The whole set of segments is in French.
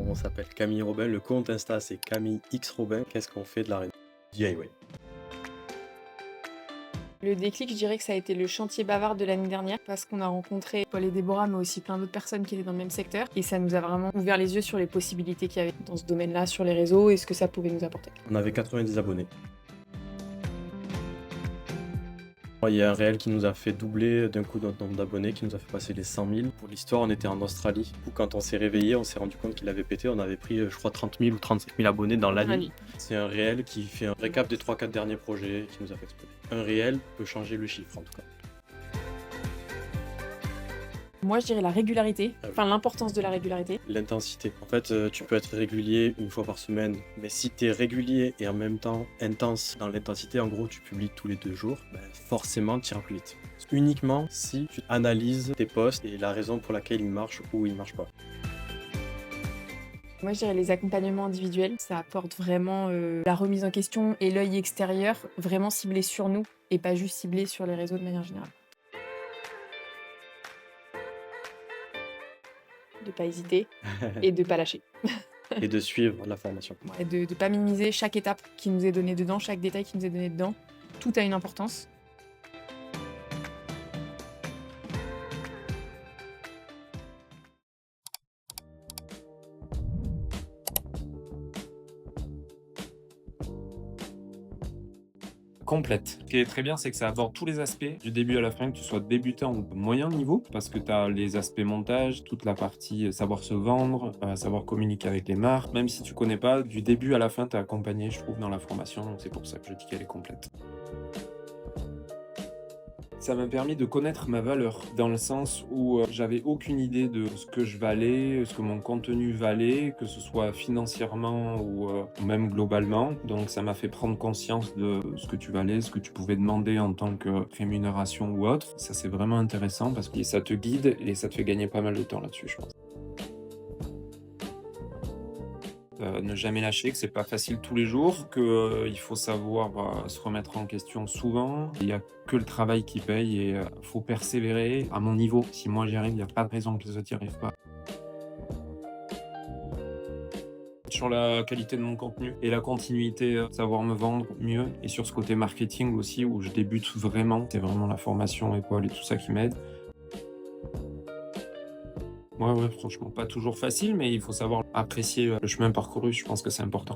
on s'appelle Camille Robin. Le compte Insta, c'est Camille X Robin. Qu'est-ce qu'on fait de la DIY? Le déclic, je dirais que ça a été le chantier bavard de l'année dernière parce qu'on a rencontré Paul et Déborah, mais aussi plein d'autres personnes qui étaient dans le même secteur. Et ça nous a vraiment ouvert les yeux sur les possibilités qu'il y avait dans ce domaine-là, sur les réseaux et ce que ça pouvait nous apporter. On avait 90 abonnés. Il y a un réel qui nous a fait doubler d'un coup notre nombre d'abonnés, qui nous a fait passer les 100 000. Pour l'histoire, on était en Australie. Du coup, quand on s'est réveillé, on s'est rendu compte qu'il avait pété. On avait pris, je crois, 30 000 ou 35 000 abonnés dans l'année. C'est un réel qui fait un récap des 3-4 derniers projets qui nous a fait exploser. Un réel peut changer le chiffre, en tout cas. Moi, je dirais la régularité, enfin l'importance de la régularité. L'intensité. En fait, tu peux être régulier une fois par semaine, mais si tu es régulier et en même temps intense dans l'intensité, en gros, tu publies tous les 2 jours, forcément, tu iras plus vite. Uniquement si tu analyses tes posts et la raison pour laquelle ils marchent ou ils marchent pas. Moi, je dirais les accompagnements individuels. Ça apporte vraiment la remise en question et l'œil extérieur vraiment ciblé sur nous et pas juste ciblé sur les réseaux de manière générale. De pas hésiter et de pas lâcher. Et de suivre la formation. Et de pas minimiser chaque étape qui nous est donnée dedans, chaque détail qui nous est donné dedans. Tout a une importance. Complète. Ce qui est très bien, c'est que ça aborde tous les aspects du début à la fin, que tu sois débutant ou moyen niveau, parce que tu as les aspects montage, toute la partie savoir se vendre, savoir communiquer avec les marques. Même si tu connais pas, du début à la fin, tu es accompagné, je trouve, dans la formation. Donc c'est pour ça que je dis qu'elle est complète. Ça m'a permis de connaître ma valeur, dans le sens où j'avais aucune idée de ce que je valais, ce que mon contenu valait, que ce soit financièrement ou même globalement. Donc ça m'a fait prendre conscience de ce que tu valais, ce que tu pouvais demander en tant que rémunération ou autre. Ça, c'est vraiment intéressant parce que ça te guide et ça te fait gagner pas mal de temps là-dessus, je pense. Ne jamais lâcher, que c'est pas facile tous les jours, qu'il faut savoir se remettre en question souvent. Il n'y a que le travail qui paye et faut persévérer à mon niveau. Si moi j'y arrive, il n'y a pas de raison que les autres n'y arrivent pas. Sur la qualité de mon contenu et la continuité, savoir me vendre mieux, et sur ce côté marketing aussi où je débute vraiment, c'est vraiment la formation et Paul et tout ça qui m'aide. Ouais, franchement, pas toujours facile, mais il faut savoir apprécier le chemin parcouru, je pense que c'est important.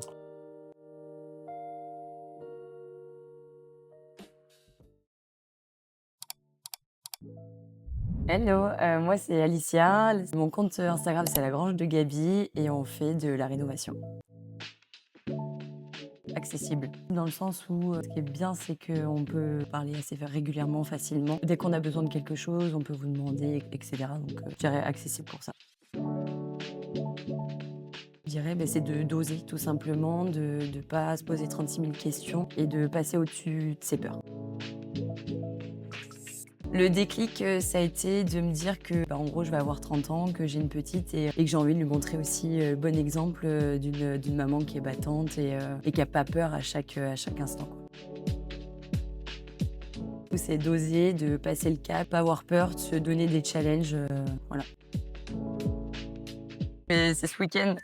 Hello, moi c'est Alicia. Mon compte Instagram c'est La Grange de Gabi et on fait de la rénovation. Accessible, dans le sens où ce qui est bien c'est qu'on peut parler assez régulièrement, facilement. Dès qu'on a besoin de quelque chose, on peut vous demander, etc. Donc je dirais accessible pour ça. Je dirais c'est de d'oser tout simplement, de ne pas se poser 36 000 questions et de passer au-dessus de ses peurs. Le déclic, ça a été de me dire que, en gros, je vais avoir 30 ans, que j'ai une petite et que j'ai envie de lui montrer aussi le bon exemple d'une maman qui est battante et qui n'a pas peur à chaque instant, quoi. C'est d'oser, de passer le cap, pas avoir peur, de se donner des challenges, voilà. Mais c'est ce week-end.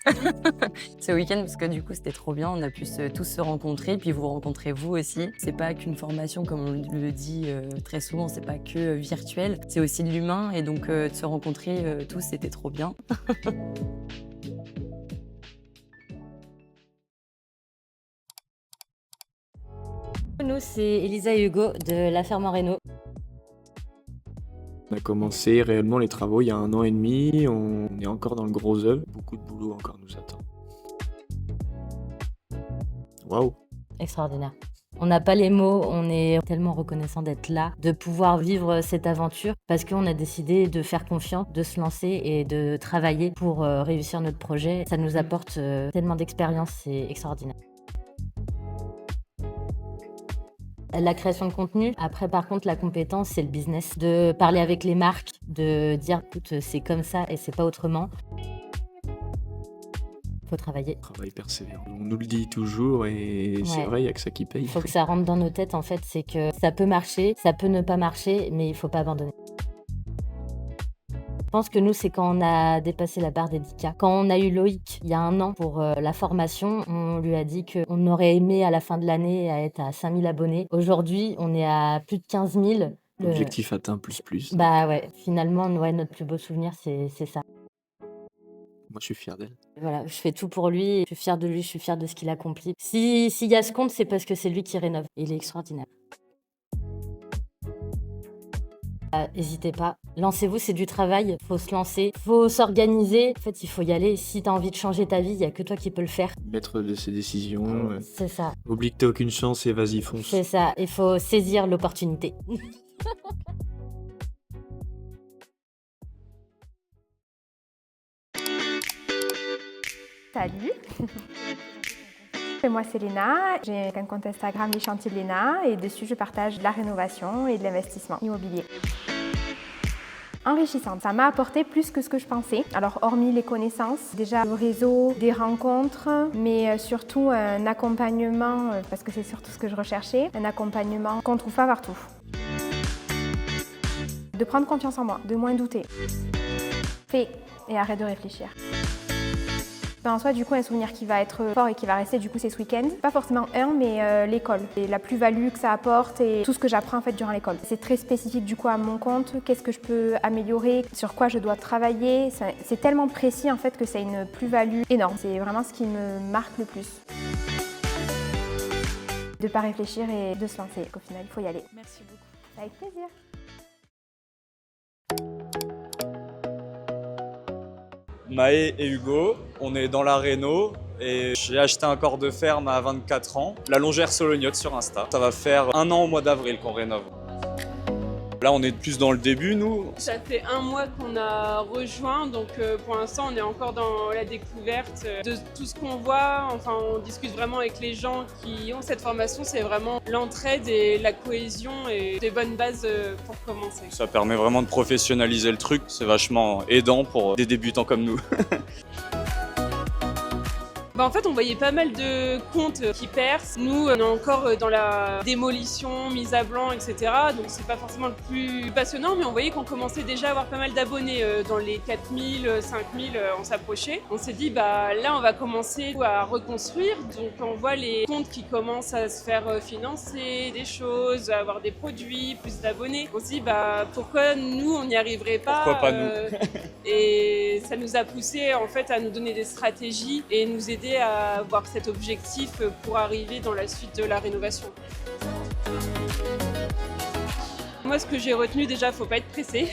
Ce week-end, parce que du coup, c'était trop bien. On a pu tous se rencontrer, puis vous rencontrez vous aussi. C'est pas qu'une formation, comme on le dit très souvent, c'est pas que virtuel. C'est aussi de l'humain. Et donc, de se rencontrer tous, c'était trop bien. Nous, c'est Elisa et Hugo de La Ferme en Réno. On a commencé réellement les travaux il y a 1 an et demi, on est encore dans le gros œuvre, beaucoup de boulot encore nous attend. Waouh! Extraordinaire. On n'a pas les mots, on est tellement reconnaissant d'être là, de pouvoir vivre cette aventure, parce qu'on a décidé de faire confiance, de se lancer et de travailler pour réussir notre projet. Ça nous apporte tellement d'expérience, c'est extraordinaire. La création de contenu. Après, par contre, la compétence, c'est le business. De parler avec les marques, de dire, écoute, c'est comme ça et c'est pas autrement. Faut travailler. Travail persévérant. On nous le dit toujours et c'est Ouais. vrai, il n'y a que ça qui paye. Il faut que ça rentre dans nos têtes, en fait, c'est que ça peut marcher, ça peut ne pas marcher, mais il faut pas abandonner. Je pense que nous, c'est quand on a dépassé la barre des 10 K. Quand on a eu Loïc il y a un an pour la formation, on lui a dit qu'on aurait aimé à la fin de l'année être à 5000 abonnés. Aujourd'hui, on est à plus de 15 000. Objectif atteint plus. Bah ouais, finalement, ouais, notre plus beau souvenir, c'est ça. Moi, je suis fier d'elle. Voilà, je fais tout pour lui, je suis fière de lui, je suis fière de ce qu'il accomplit. S'il y a ce compte, c'est parce que c'est lui qui rénove. Il est extraordinaire. N'hésitez pas, lancez-vous, c'est du travail, faut se lancer, faut s'organiser. En fait, il faut y aller. Si tu as envie de changer ta vie, il n'y a que toi qui peux le faire. Maître de ses décisions. C'est ça, Oublie que t'as aucune chance et vas-y, fonce. c'est ça. Il faut saisir l'opportunité. Salut. Et moi c'est Léna, j'ai un compte Instagram Les Chantiers de Léna et dessus je partage de la rénovation et de l'investissement immobilier. Enrichissante, ça m'a apporté plus que ce que je pensais. Alors hormis les connaissances, déjà le réseau, des rencontres, mais surtout un accompagnement, parce que c'est surtout ce que je recherchais, un accompagnement qu'on ne trouve pas partout. De prendre confiance en moi, de moins douter. Fais et arrête de réfléchir. En soi, du coup, un souvenir qui va être fort et qui va rester, du coup, c'est ce week-end. Pas forcément mais l'école. Et la plus-value que ça apporte et tout ce que j'apprends en fait durant l'école. C'est très spécifique du coup à mon compte. Qu'est-ce que je peux améliorer, sur quoi je dois travailler. C'est tellement précis en fait que c'est une plus-value énorme. C'est vraiment ce qui me marque le plus. De ne pas réfléchir et de se lancer. Au final, il faut y aller. Merci beaucoup. Avec plaisir. Maë et Hugo, on est dans la réno et j'ai acheté un corps de ferme à 24 ans, la longère Solognotte sur Insta. Ça va faire 1 an au mois d'avril qu'on rénove. Là, on est plus dans le début, nous. Ça fait 1 mois qu'on a rejoint, donc pour l'instant, on est encore dans la découverte de tout ce qu'on voit. Enfin, on discute vraiment avec les gens qui ont cette formation. C'est vraiment l'entraide et la cohésion et des bonnes bases pour commencer. Ça permet vraiment de professionnaliser le truc. C'est vachement aidant pour des débutants comme nous. En fait, on voyait pas mal de comptes qui percent. Nous, on est encore dans la démolition, mise à blanc, etc. Donc c'est pas forcément le plus passionnant, mais on voyait qu'on commençait déjà à avoir pas mal d'abonnés. Dans les 4000, 5000, on s'approchait. On s'est dit, bah là, on va commencer à reconstruire. Donc on voit les comptes qui commencent à se faire financer des choses, à avoir des produits, plus d'abonnés. On s'est dit, bah pourquoi nous, on n'y arriverait pas? Pourquoi pas nous? Et ça nous a poussé en fait à nous donner des stratégies et nous aider à avoir cet objectif pour arriver dans la suite de la rénovation. Moi, ce que j'ai retenu, déjà, faut pas être pressé.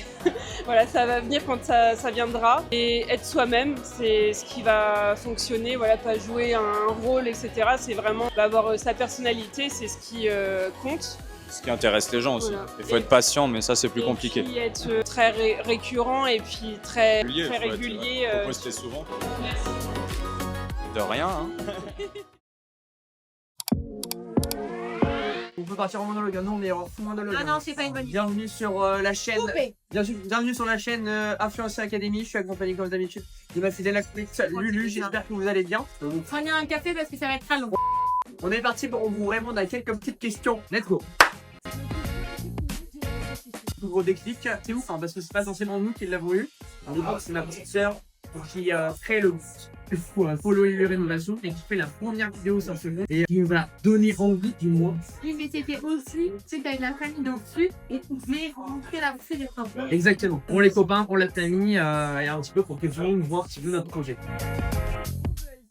Voilà, ça va venir quand ça viendra. Et être soi-même, c'est ce qui va fonctionner. Voilà, pas jouer un rôle, etc. C'est vraiment avoir sa personnalité, c'est ce qui compte. Ce qui intéresse les gens aussi. Voilà. Il faut être patient, mais ça, c'est plus compliqué. Et puis être très récurrent et puis très régulier. Faut poster souvent. Merci. De rien, hein. On peut partir en monologue, non, mais en full monologue. Ah non, c'est pas une bonne idée. Bienvenue sur la chaîne. Bienvenue sur la chaîne Influencer Academy. Je suis accompagné comme d'habitude de ma fidèle acolyte Lulu. J'espère que vous allez bien. Prenez un café parce que ça va être très long. On est parti pour vous répondre à quelques petites questions. Let's go. Tout gros déclic, c'est ouf hein, parce que c'est pas forcément nous qui l'avons eu. C'est ma petite sœur qui crée le follow et rénovation et qui fait la première vidéo sur ce jeu et qui va donner envie du mois. Oui, mais c'était aussi, c'est avec la famille dessus et tu pouvais rentrer la bouffée des enfants. Exactement. Pour les copains, pour la famille et un petit peu pour que tout le monde voit un petit peu notre projet.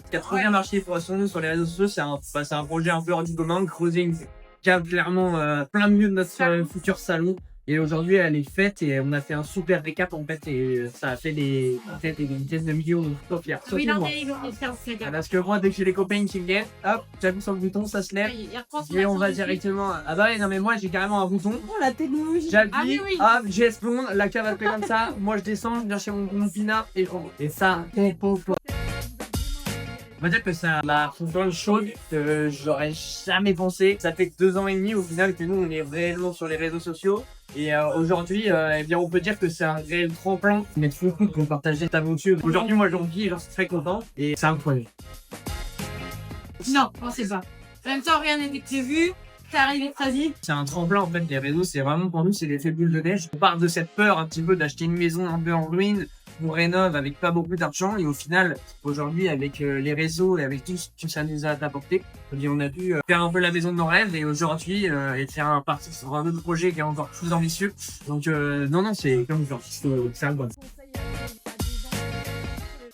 Ce qui a trop bien marché pour nous sur les réseaux sociaux, c'est un projet un peu hors du commun, creuser une cave clairement plein milieu de notre futur salon. Et aujourd'hui, elle est faite et on a fait un super récap en fait et ça a fait des dizaines de millions de photos. Oui, non, mais ils vont faire ce gars. Parce que moi, dès que j'ai les copains qui viennent, hop, j'appuie sur le bouton, ça se lève et on va directement. Ah bah ouais, non mais moi j'ai carrément un bouton. Oh la technologie. J'appuie, hop, j'esplonde, la cave elle fait comme ça. Moi je descends, je viens chez mon pinard et je rentre. Et ça, c'est pauvre. On va dire que ça m'a fait une chose que j'aurais jamais pensé. Ça fait que 2 ans et demi au final que nous on est réellement sur les réseaux sociaux. Et aujourd'hui, eh bien, on peut dire que c'est un réel tremplin. Merci beaucoup pour partager cette aventure. Aujourd'hui, moi j'en vis et j'en suis très content. Et c'est incroyable. Non, pensez pas. En même temps, rien n'était prévu. T'es arrivé très vite. C'est un tremplin en fait, les réseaux, c'est vraiment pour nous, c'est l'effet boule de neige. On part de cette peur un petit peu d'acheter une maison un peu en ruine, on rénove avec pas beaucoup d'argent et au final, aujourd'hui, avec les réseaux et avec tout ce que ça nous a apporté, eh bien, on a pu faire un peu la maison de nos rêves et aujourd'hui, et faire un parti sur un autre projet qui est encore plus ambitieux. Donc non, c'est comme genre, c'est un bon.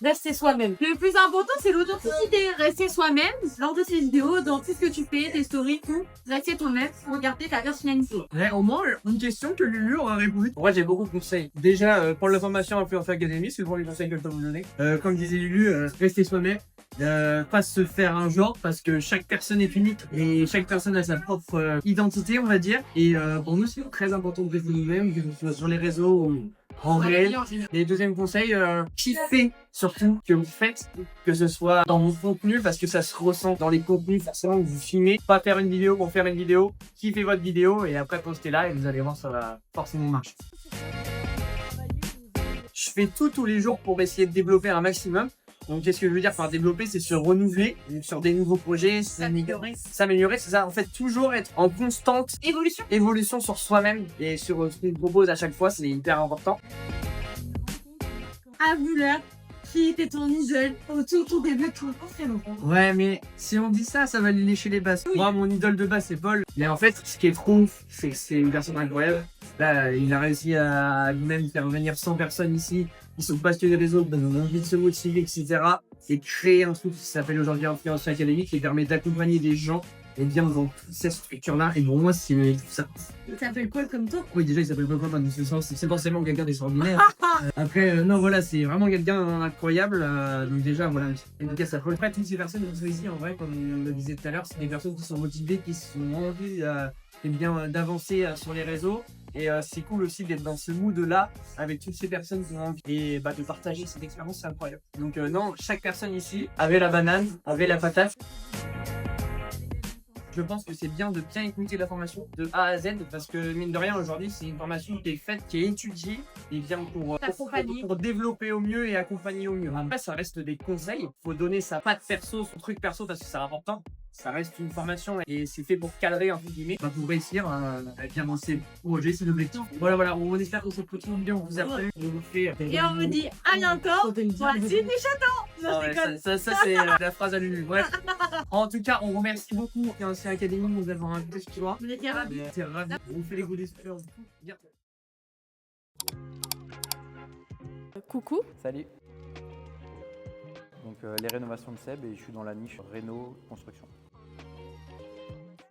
Rester soi-même. Le plus important, c'est l'authenticité. Rester soi-même lors de tes vidéos, dans tout ce que tu fais, tes stories, tout. Rester toi-même, regarder ta personnalité. Ouais, au moins, une question que Lulu aura répondu. Moi, j'ai beaucoup de conseils. Déjà, pour la formation Influencer Academy, c'est pour les conseils que je peux vous donner. Comme disait Lulu, rester soi-même. Pas se faire un genre parce que chaque personne est unique et chaque personne a sa propre identité, on va dire. Et pour nous, c'est très important de rester nous-mêmes, que ce soit sur les réseaux ou en réel. Et deuxième conseil, kiffez surtout que vous faites, que ce soit dans vos contenus parce que ça se ressent dans les contenus, forcément que vous filmez. Pas faire une vidéo pour faire une vidéo, kiffez votre vidéo et après postez-la et vous allez voir, ça va forcément marcher. Je fais tout tous les jours pour essayer de développer un maximum. Donc, qu'est-ce que je veux dire par développer? C'est se renouveler sur des nouveaux projets, s'améliorer, c'est ça. En fait, toujours être en constante évolution sur soi-même et sur ce qu'on propose à chaque fois, c'est hyper important. Abula, qui était ton idole au tout début de ton très longtemps. Ouais, mais si on dit ça, ça va lui lécher les bases. Moi, mon idole de base, c'est Paul. Mais en fait, ce qui est trop ouf, c'est que c'est une personne incroyable. Là, il a réussi à même faire venir 100 personnes ici. Ils sont passionnés des autres, ont envie de se motiver, etc. Et créer un truc qui s'appelle aujourd'hui Influencer Academy qui permet d'accompagner des gens et bien dans toute cette structure-là. Et pour moi, c'est ça. Il s'appelle Paul comme toi? Oui, déjà, il s'appelle Paul comme toi. C'est forcément quelqu'un d'extraordinaire. Après, non, voilà, c'est vraiment quelqu'un d'incroyable. Donc déjà, voilà, une dédicace à Paul. Après, toutes ces personnes qui sont ici, en vrai, comme on le disait tout à l'heure, c'est des personnes qui sont motivées, qui ont envie d'avancer sur les réseaux. Et c'est cool aussi d'être dans ce mood-là avec toutes ces personnes qui ont envie et de partager cette expérience, c'est incroyable. Donc non, chaque personne ici avait la banane, avait la patate. Je pense que c'est bien de bien écouter la formation de A à Z parce que mine de rien aujourd'hui c'est une formation qui est faite, qui est étudiée et bien pour développer au mieux et accompagner au mieux. Après ça reste des conseils, il faut donner sa patte perso, son truc perso parce que c'est important. Ça reste une formation et c'est fait pour cadrer entre guillemets, pour réussir à bien lancer le projet, c'est l'objectif. Voilà, on espère que cette petite vidéo vous a plu. On vous fait et on vous dit à bientôt. Voici des chatons. Ça c'est la phrase à Lulu. Ouais. En tout cas, on remercie beaucoup Influencer Academy de nous avoir invités ce soir. On était ravis. On vous fait les goûts d'esprit. Coucou. Salut. Donc les rénovations de Seb et je suis dans la niche réno construction.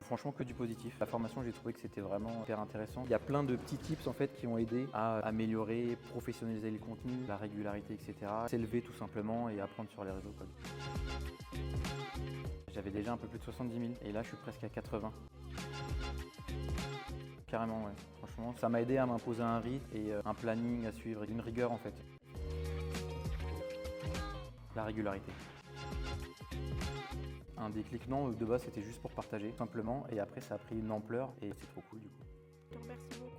Franchement que du positif. La formation j'ai trouvé que c'était vraiment hyper intéressant. Il y a plein de petits tips en fait qui ont aidé à améliorer, professionnaliser les contenus, la régularité, etc. S'élever tout simplement et apprendre sur les réseaux. J'avais déjà un peu plus de 70 000 et là je suis presque à 80. Carrément ouais. Franchement ça m'a aidé à m'imposer un rythme et un planning à suivre, une rigueur en fait. La régularité. Un déclic, non, de base c'était juste pour partager, simplement, et après ça a pris une ampleur et c'est trop cool du coup. Je te remercie beaucoup.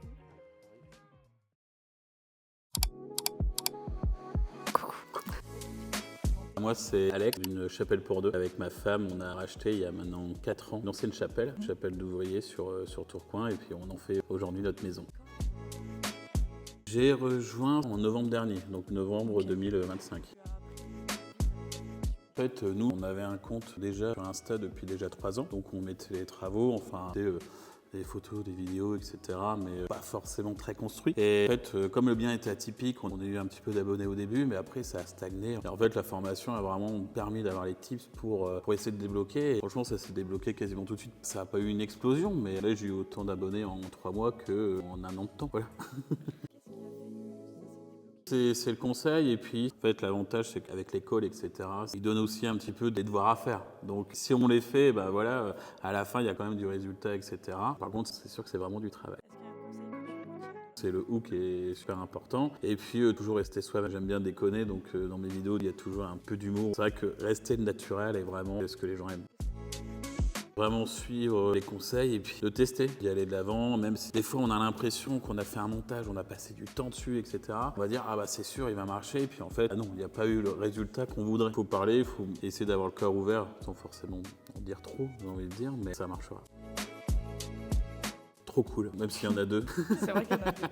Moi c'est Alex, d'une chapelle pour deux. Avec ma femme, on a racheté il y a maintenant 4 ans une ancienne chapelle d'ouvriers sur Tourcoing, et puis on en fait aujourd'hui notre maison. J'ai rejoint en novembre dernier, donc novembre 2025. En fait, nous, on avait un compte déjà sur Insta depuis déjà 3 ans, donc on mettait les travaux, enfin des photos, des vidéos, etc., mais pas forcément très construit. Et en fait, comme le bien était atypique, on a eu un petit peu d'abonnés au début, mais après ça a stagné. Et en fait, la formation a vraiment permis d'avoir les tips pour essayer de débloquer. Et franchement, ça s'est débloqué quasiment tout de suite. Ça n'a pas eu une explosion, mais là, j'ai eu autant d'abonnés en 3 mois qu'en 1 an de temps. Voilà. C'est le conseil, et puis en fait l'avantage c'est qu'avec l'école, etc., ils donnent aussi un petit peu des devoirs à faire. Donc si on les fait, bah voilà, à la fin il y a quand même du résultat, etc. Par contre c'est sûr que c'est vraiment du travail. C'est le hook qui est super important. Et puis toujours rester soi-même. J'aime bien déconner, donc dans mes vidéos il y a toujours un peu d'humour. C'est vrai que rester naturel est vraiment ce que les gens aiment. Vraiment suivre les conseils et puis de tester, d'y aller de l'avant, même si des fois on a l'impression qu'on a fait un montage, on a passé du temps dessus, etc. On va dire ah bah c'est sûr il va marcher, et puis en fait non, il n'y a pas eu le résultat qu'on voudrait. Il faut parler, il faut essayer d'avoir le cœur ouvert sans forcément en dire trop, j'ai envie de dire, mais ça marchera. Trop cool, même s'il y en a 2. C'est vrai qu'il y en a deux.